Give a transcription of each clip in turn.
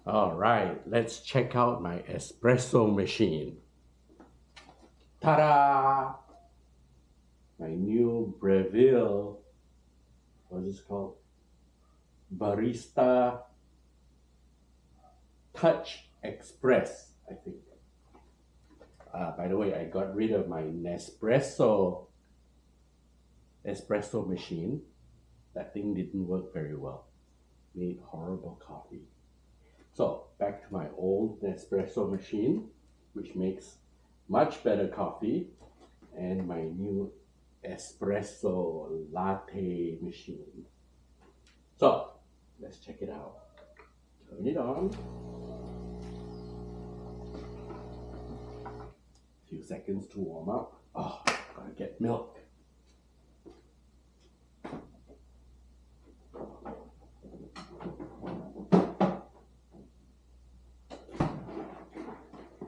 All right, let's check out my espresso machine. Ta-da! My new Breville, what is it called? Barista Touch Express, I think. By the way, I got rid of my Nespresso espresso machine. That thing didn't work very well. Made horrible coffee. So back to my old Nespresso machine, which makes much better coffee, and my new espresso latte machine. So let's check it out. Turn it on. A few seconds to warm up. Oh, gotta get milk.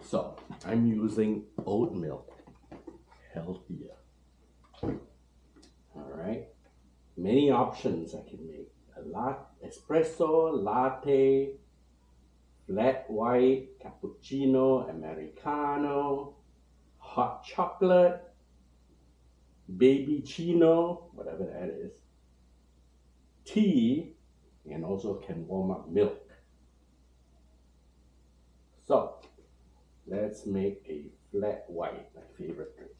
So I'm using oat milk, healthier. All right, many options I can make. Espresso, latte, flat white, cappuccino, americano, hot chocolate, baby chino, whatever that is, tea, and also can warm up milk. So let's make a flat white, my favorite drink.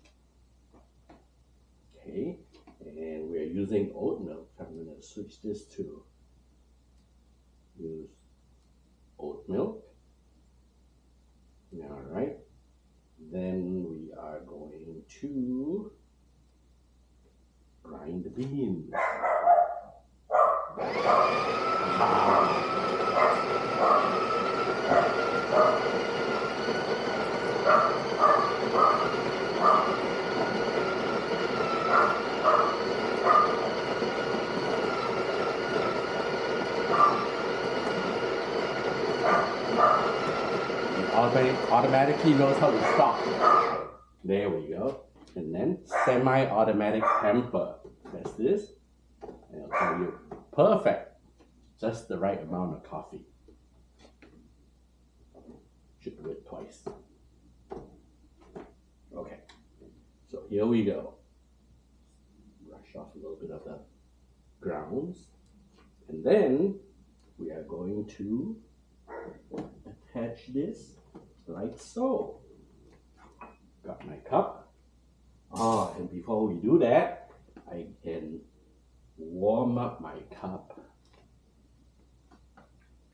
Okay, and we're using oat milk. I'm going to switch this to use oat milk. All right, then we are going to grind the beans. Automatically knows how to stop. There we go. And then semi-automatic temper. That's this. And I'll tell you, perfect. Just the right amount of coffee. Should do it twice. Okay. So here we go. Brush off a little bit of the grounds. And then we are going to attach this like so. Got my cup. And before we do that, I can warm up my cup.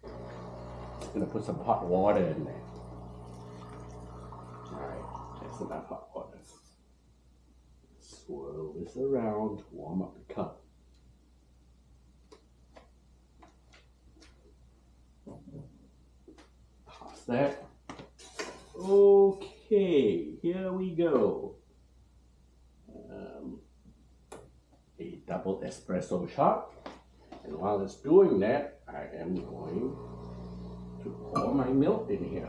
I'm gonna put some hot water in there. Alright, that's enough hot water. Swirl this around to warm up the cup. Toss that. Okay, here we go. A double espresso shot. And while it's doing that, I am going to pour my milk in here.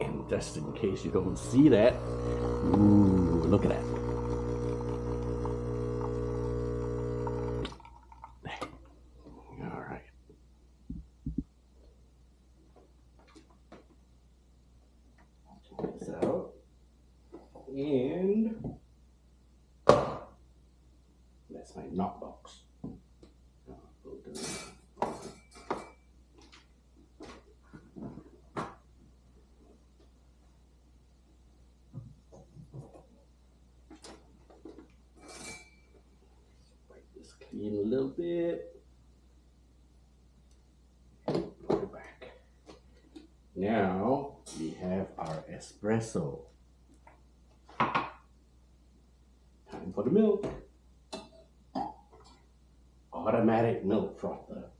And just in case you don't see that, ooh, look at that. All right. Check this out. And that's my knock box. Clean a little bit. Put it back. Now we have our espresso. Time for the milk. Automatic milk frother.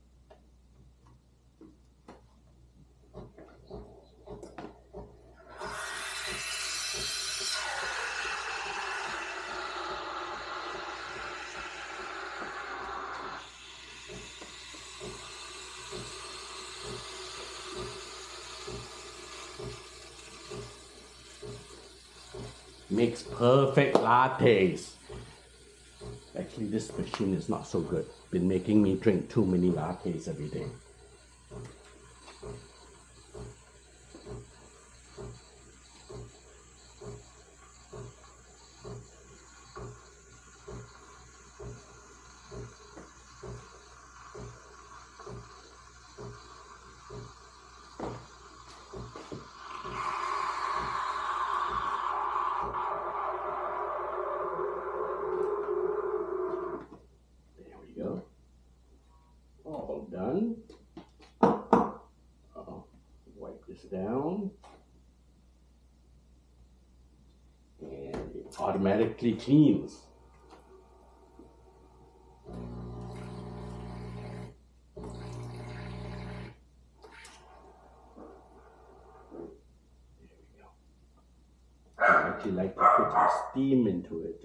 makes perfect lattes. Actually, this machine is not so good. Been making me drink too many lattes every day. There we go. All done. Wipe this down. And it automatically cleans. I actually like to put some steam into it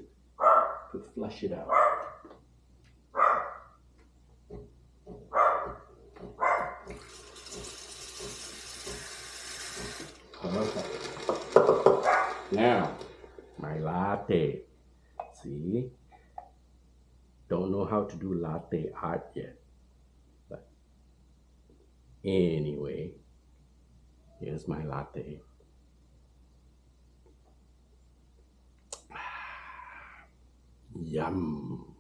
to flush it out. Perfect. Now, my latte. See? Don't know how to do latte art yet. But anyway, here's my latte. Yum.